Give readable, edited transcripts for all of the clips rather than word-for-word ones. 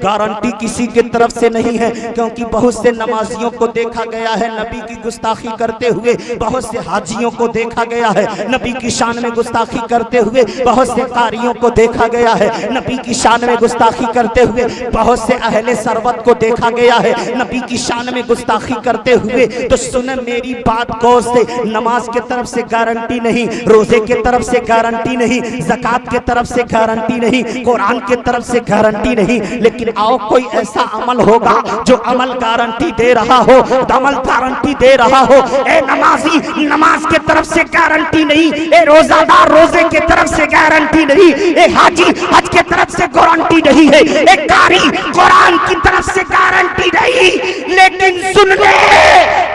Guarantee किसी की तरफ से नहीं है, क्योंकि बहुत से नमाजियों को देखा गया है नबी की गुस्ताखी करते हुए, बहुत से हाजियों को देखा गया है नबी की शान में गुस्ताखी करते हुए, बहुत से कारियों को देखा गया है नबी की शान में गुस्ताखी करते हुए, बहुत से अहले सरवत को देखा गया है नबी की शान में गुस्ताखी करते हुए। तो सुन मेरी बात गौर से, नमाज के तरफ से गारंटी नहीं, रोजे के तरफ से गारंटी नहीं, ज़कात के तरफ से गारंटी नहीं, कुरान के तरफ से गारंटी नहीं, लेकिन आओ कोई ऐसा अमल होगा जो अमल गारंटी दे रहा हो, अमल गारंटी दे रहा हो। ए नमाजी नमाज के तरफ से गारंटी नहीं, ए रोजादार रोजे के तरफ से गारंटी नहीं, ए हाजी हज के तरफ से गारंटी नहीं है, ए कारी कुरान की तरफ से गारंटी नहीं, लेकिन सुन ले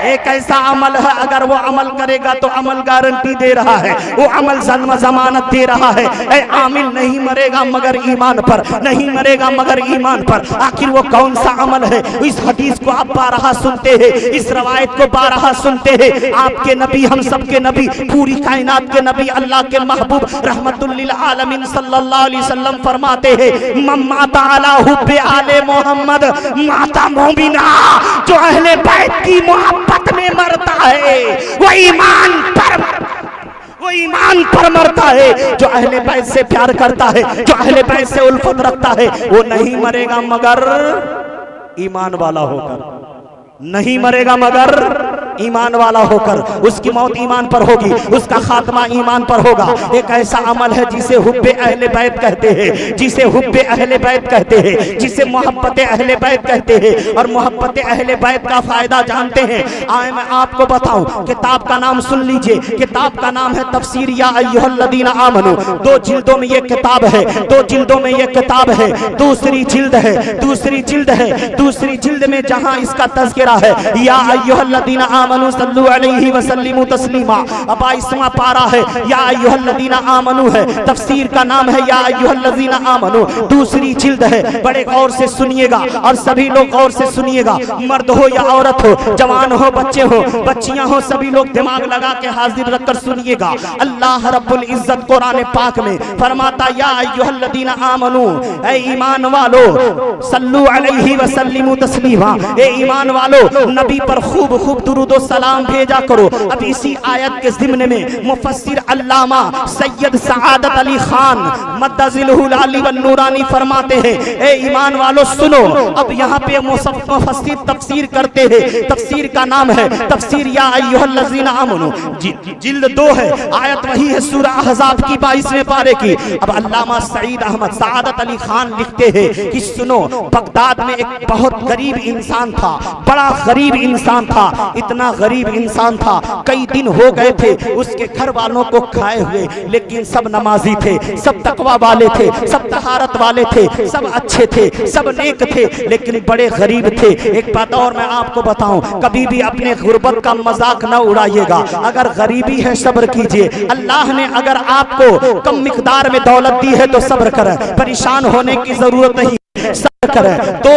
एक ऐसा अमल है अगर वो अमल करेगा तो अमल गारंटी दे रहा है, वो अमल जमानत दे रहा है। ए आमिल नहीं मरेगा मगर ईमान पर, नहीं मरेगा मगर ईमान पर। आखिर वो कौन सा अमल है? इस हदीस को आप बारहा सुनते हैं, इस रवायत को बारहा सुनते हैं। आपके नबी, हम सब के नबी, पूरी कायनात के नबी, अल्लाह के महबूब रहमतुल लिल आलमीन सल्लल्लाहु अलैहि वसल्लम फरमाते हैं मम्माता अला हुब्बे आले मोहम्मद माता मोमिना। जो अहले बैत की मोहब्बत में मरता है वो ईमान पर मरता है। जो अहले बैत से प्यार करता है, जो अहले बैत से उल्फत रखता है, वो नहीं मरेगा मगर ईमान वाला होकर, नहीं मरेगा मगर ईमान वाला होकर। उसकी मौत ईमान पर होगी, उसका खात्मा ईमान पर होगा। एक ऐसा अमल है जिसे हुब्बे अहले बैत कहते हैं, जिसे हुब्बे अहले बैत कहते हैं, जिसे मोहब्बत अहले बैत कहते हैं। और मोहब्बत अहले बैत का फायदा जानते हैं? आए मैं आपको बताऊं, किताब का नाम सुन लीजिए। किताब का नाम है तफसीर या अय्युहल्लज़ीना आमनू। 2 जिल्दों में ये किताब है, 2 जिल्दों में ये किताब है। दूसरी जिल्द है, दूसरी जिल्द है। दूसरी जिल्द में जहां इसका तज़किरा है या अय्युहल्लज़ीना आमनू सल्लु अलैहि वसल्लिमु तस्लीमा। अब 22वां पारा है या अय्युहल्लज़ीना आमनू है, तफसीर का नाम है या अय्युहल्लज़ीना आमनू। दूसरी जिल्द है, बड़े गौर से सुनिएगा और सभी लोग गौर से सुनिएगा, मर्द हो या औरत हो, जवान हो बच्चे हो बच्चियां हो, सभी लोग दिमाग लगा के हाजिर रखकर सुनिएगा। अल्लाह रब्बुल इज्जत कुरान पाक में फरमाता या अय्युहल्लज़ीना आमनू, ए ईमान वालो, सल्लु अलैहि वसल्लिमु तस्लीमा। ए ईमान वालो, नबी पर खूब खूब दुरूद सलाम भेजा करो। अब इसी आयत के ज़िम्न में मुफस्सिर अल्लामा सैयद सआदत अली खान मद्दजिलहुल आली वन नूरानी फरमाते हैं ए ईमान वालों सुनो। अब यहाँ पे मुफस्सिर तफसीर करते हैं, तफसीर का नाम है तफसीर या अय्युहल्लज़ीना आमनू। जिल्द 2 है, आयत वही है सूरह अहज़ाब की 22वें पारे की। अब अल्लामा सईद अहमद सआदत अली खान लिखते हैं कि सुनो, बगदाद में एक बहुत गरीब इंसान था, बड़ा गरीब इंसान था, इतना गरीब इंसान था, कई दिन हो गए थे उसके घर वालों को खाए हुए, लेकिन सब नमाजी थे, सब तकवा वाले थे, सब तहारत वाले थे, सब अच्छे थे, सब नेक थे, लेकिन बड़े गरीब थे। एक बात और मैं आपको बताऊं, कभी भी अपने गुर्बत का मजाक न उड़ाइएगा। अगर गरीबी है सब्र कीजिए। अल्लाह ने अगर आपको कम मिकदार में दौलत दी है तो सब्र करें, परेशान होने की जरूरत नहीं, सब्र करें। तो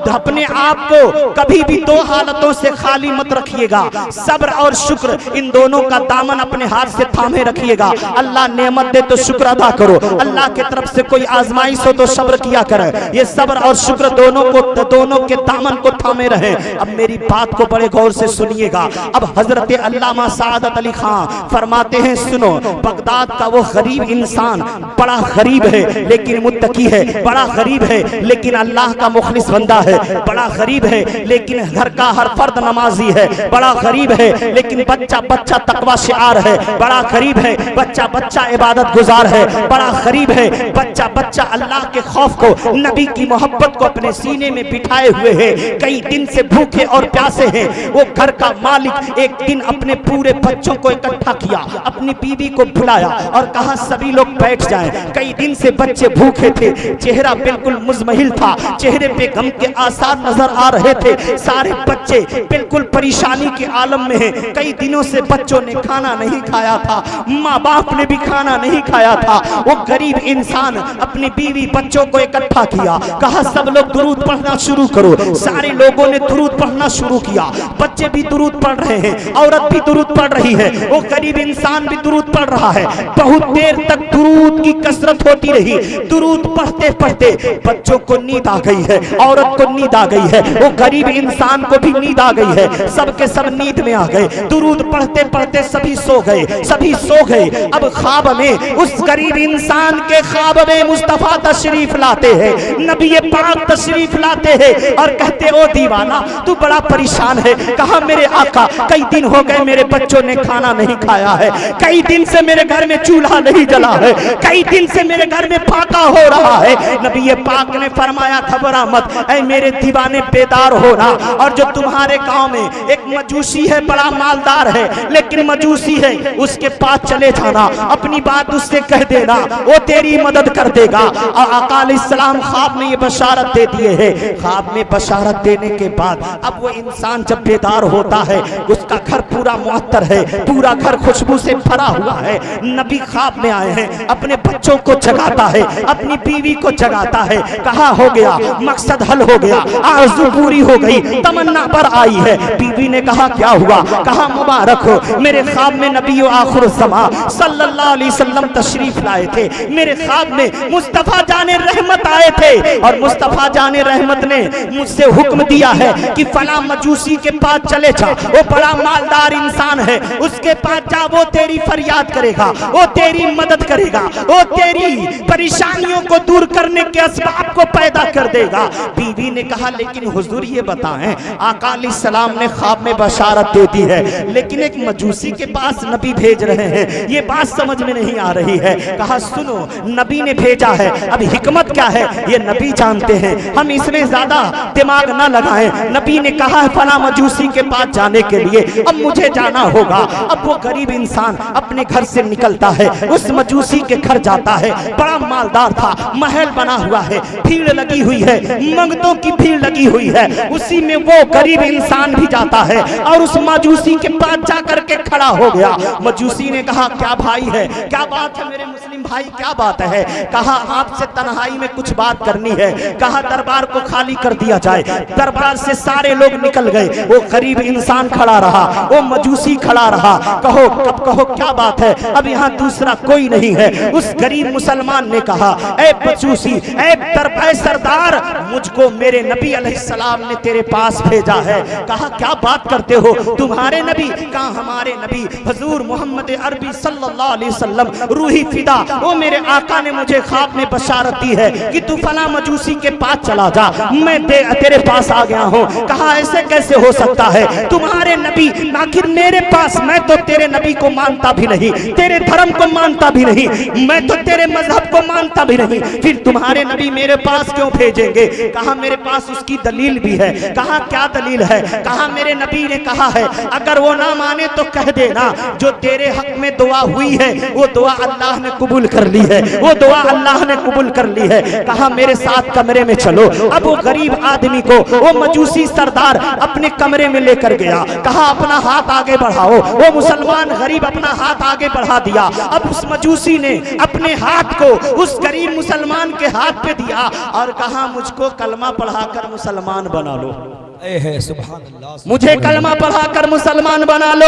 अपने आप को कभी भी 2 हालतों से खाली मत रखिएगा, सब्र और शुक्र, इन दोनों का दामन अपने हाथ से थामे रखिएगा। अल्लाह नेमत दे तो शुक्र अदा करो, अल्लाह की तरफ से कोई आजमाइश हो तो सब्र किया करें। ये सब्र और शुक्र दोनों के दामन को थामे रहे। अब मेरी बात को बड़े गौर से सुनिएगा। अब हजरत अल्लामा सआदत अली खान फरमाते हैं सुनो, बगदाद का वो गरीब इंसान बड़ा गरीब है लेकिन मुत्तकी है, बड़ा गरीब है लेकिन अल्लाह का मुखलिस बंदा है, बड़ा गरीब है लेकिन घर का हर फर्द नमाजी है, बड़ा गरीब है लेकिन बच्चा बच्चा तकवा शिआर है, बड़ा गरीब है बच्चा बच्चा इबादत गुजार है, बड़ा गरीब है बच्चा बच्चा अल्लाह के खौफ को, नबी की मोहब्बत को अपने सीने में बिठाए हुए है, कई दिन से भूखे और प्यासे हैं। वो घर का मालिक एक दिन अपने पूरे बच्चों को इकट्ठा किया, अपनी बीवी को बुलाया और कहा सभी लोग बैठ जाएं। कई दिन से बच्चे भूखे थे, चेहरा बिल्कुल मुज़महिल था, चेहरे पे गम के आसार नजर आ रहे थे, सारे बच्चे बिल्कुल परेशानी के आलम में हैं। कई दिनों से बच्चों ने खाना नहीं खाया था, माँ बाप ने भी खाना नहीं खाया था। वो गरीब इंसान अपनी बीवी बच्चों को इकट्ठा किया, कहा सब लोग दुरूद पढ़ना शुरू करो। सारे लोगों ने दुरूद पढ़ना शुरू किया, बच्चे भी दुरूद पढ़ रहे हैं, औरत भी दुरूद पढ़ रही है, वो गरीब इंसान भी दुरूद पढ़ रहा है। बहुत देर तक दुरूद की कसरत होती रही। दुरूद पढ़ते पढ़ते बच्चों को नींद आ गई है, औरत को नींद आ गई है, वो गरीब इंसान को भी नींद आ गई है, सबके सब नींद में आ गए। दुरूद पढ़ते पढ़ते सभी सो गए, सभी सो गए। अब ख्वाब में उस गरीब इंसान के ख्वाब में मुस्तफा तशरीफ लाते हैं, नबी पाक तशरीफ लाते हैं और कहते ओ दीवाना तू बड़ा परेशान है। कहा मेरे आका कई दिन हो गए मेरे बच्चों ने खाना नहीं खाया है, कई दिन से मेरे घर में चूल्हा नहीं जला है, कई दिन से मेरे घर में फाका हो रहा है। नबी पाक ने फरमाया घबरा मत ऐ मेरे दीवाने, बेदार होना। और जो तुम्हारे गांव में एक मजूसी है, बड़ा मालदार है लेकिन मजूसी है, उसके पास चले जाना, अपनी बात उससे कह देना, वो तेरी मदद कर देगा। और आका अलैहिस्सलाम ख्वाब में ये बशारत दे दिए है। ख्वाब में बशारत देने के बाद अब वो इंसान जब बेदार होता है, उसका घर पूरा मुअत्तर है, पूरा घर खुशबू से भरा हुआ है। नबी ख्वाब में आए हैं, अपने बच्चों को जगाता है, अपनी बीवी को जगाता है। कहा हो गया, मकसद हल हो गया, आरज़ू पूरी हो गई, तमन्ना पर आई है। बीवी ने कहा क्या हुआ? कहा मुबारक हो, मेरे ख्वाब में नबी आखिर ज़मा सल्लल्लाहु अलैहि वसल्लम तशरीफ लाए थे। मेरे ख्वाब में मुस्तफा जाने रहमत आए थे और मुस्तफा जाने रहमत ने मुझसे हुक्म दिया है कि फला मजूसी के पास चले जा, वो बड़ा मालदार इंसान है, उसके पास जा, वो तेरी फरियाद करेगा, वो तेरी मदद करेगा, वो तेरी परेशानियों को दूर करने के असबाब को पैदा कर देगा। बीवी ने कहा लेकिन हुजूर ये बताएं, आका अलैहिस्सलाम ने ख्वाब में बशारत दे दी है लेकिन एक मजूसी के पास नबी भेज रहे हैं, ये बात समझ में नहीं आ रही है। कहा सुनो, नबी ने भेजा है, अब हिकमत क्या है ये नबी जानते हैं, हम इसमें ज्यादा दिमाग ना लगाएं। नबी ने कहा है फला मजूसी के पास जाने के लिए, अब मुझे जाना होगा। अब वो गरीब इंसान अपने घर से निकलता है, उस मजूसी के घर जाता है, बड़ा मालदार था, महल बना हुआ है, भीड़ लगी हुई है, मंगतों की भीड़ लगी हुई है, उसी में वो गरीब इंसान भी जाता है और उस मजूसी के पास जाकर के खड़ा हो गया। मजूसी ने कहा क्या भाई है, क्या बात है मेरे मुस्लिम भाई, क्या बात है? कहा आपसे तन्हाई में कुछ बात करनी है। कहा दरबार को खाली कर दिया जाए। दरबार से सारे लोग निकल गए, वो गरीब इंसान खड़ा रहा, वो मजूसी खड़ा रहा। कहो कब कहो क्या बात है, अब यहाँ दूसरा कोई नहीं है। उस गरीब मुसलमान ने कहा ऐ मजूसी, ऐ सरदार, मुझको मेरे नबी अलैहिस्सलाम ने तेरे पास भेजा है। कहा क्या बात करते हो, तुम्हारे नबी? कहा हमारे नबी हुजूर मोहम्मद अरबी सल्लल्लाहु अलैहि वसल्लम रूही फिदा, वो मेरे आका ने मुझे ख्वाब में बशारत दी है कि तू फला मजूसी के पास चला जा, मैं तेरे पास आ गया हूँ। कहा ऐसे कैसे हो सकता है, तुम्हारे नबी आखिर मेरे पास, मैं तो तेरे नबी को मानता भी नहीं, तेरे धर्म को मानता भी नहीं, मैं तो तेरे मजहब को मानता भी नहीं, फिर तुम्हारे नबी मेरे पास क्यों भेजेंगे? कहा मेरे पास उसकी दलील भी है। कहा क्या दलील है? कहा मेरे नबी ने कहा है अगर वो ना माने तो कह देना जो तेरे हक में दुआ हुई है वो दुआ अल्लाह ने कबूल कर ली है, वो दुआ अल्लाह ने कबूल कर ली है। कहा मेरे साथ कमरे में चलो। अब वो गरीब आदमी को वो मजूसी सरदार अपने कमरे में लेकर गया। कहा अपना हाथ आगे बढ़ाओ। वो मुसलमान गरीब अपना हाथ आगे बढ़ा दिया। अब उस मजूसी ने अपने हाथ को उस गरीब मुसलमान के हाथ पे दिया और कहा मुझको कलमा पढ़ाकर मुसलमान बना लो, मुझे कलमा पढ़ाकर मुसलमान बना लो।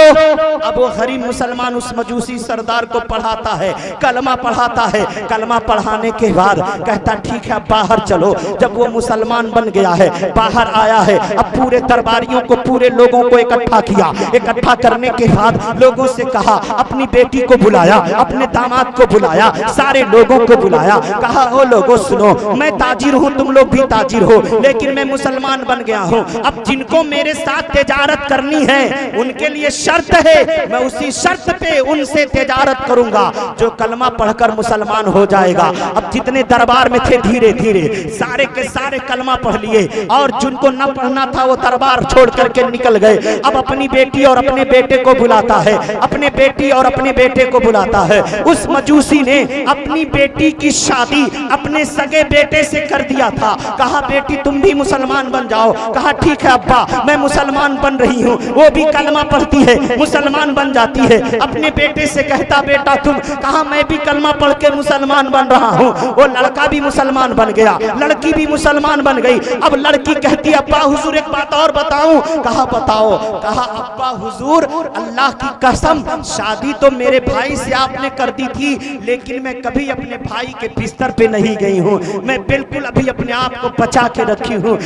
अब वो गरीब मुसलमान उस मजूसी सरदार को पढ़ाता है, कलमा पढ़ाता है। कलमा पढ़ाने के बाद कहता ठीक है बाहर चलो। जब वो मुसलमान बन गया है, बाहर आया है, अब पूरे दरबारियों को, पूरे लोगों को इकट्ठा किया। इकट्ठा करने के बाद लोगों से कहा, अपनी बेटी को बुलाया, अपने दामाद को बुलाया, सारे लोगों को बुलाया। कहा ओ लोगों सुनो, मैं ताजिर हूँ, तुम लोग भी ताजिर हो, लेकिन मैं मुसलमान बन गया हूँ। अब जिनको मेरे साथ तिजारत करनी है उनके लिए शर्त है, मैं उसी शर्त पे उनसे तिजारत करूंगा जो कलमा पढ़कर मुसलमान हो जाएगा। अब जितने दरबार में थे धीरे धीरे सारे के सारे कलमा पढ़ लिए और जिनको न पढ़ना था वो दरबार छोड़ करके निकल गए। अब अपनी बेटी और अपने बेटे को बुलाता है, अपने बेटी और अपने बेटे को बुलाता है। उस मजूसी ने अपनी बेटी की शादी अपने सगे बेटे से कर दिया था। कहा बेटी तुम भी मुसलमान बन जाओ। कहा ठीक ठीक है अब्बा मैं मुसलमान बन रही हूँ। वो भी कलमा पढ़ती है, मुसलमान बन जाती है। अपने बेटे से कहता बेटा तुम, कहा मैं भी कलमा पढ़ के मुसलमान बन रहा हूँ। वो लड़का भी मुसलमान बन गया, लड़की भी मुसलमान बन गई। अब लड़की कहती अब्बा हुजूर एक बात और बताऊं। कहा बताओ। कहा अब्बा हुजूर अल्लाह की कसम शादी तो मेरे भाई से आपने कर दी थी, लेकिन मैं कभी अपने भाई के बिस्तर पे नहीं गई हूँ। मैं बिल्कुल अभी अपने आप को बचा के रखी हूँ।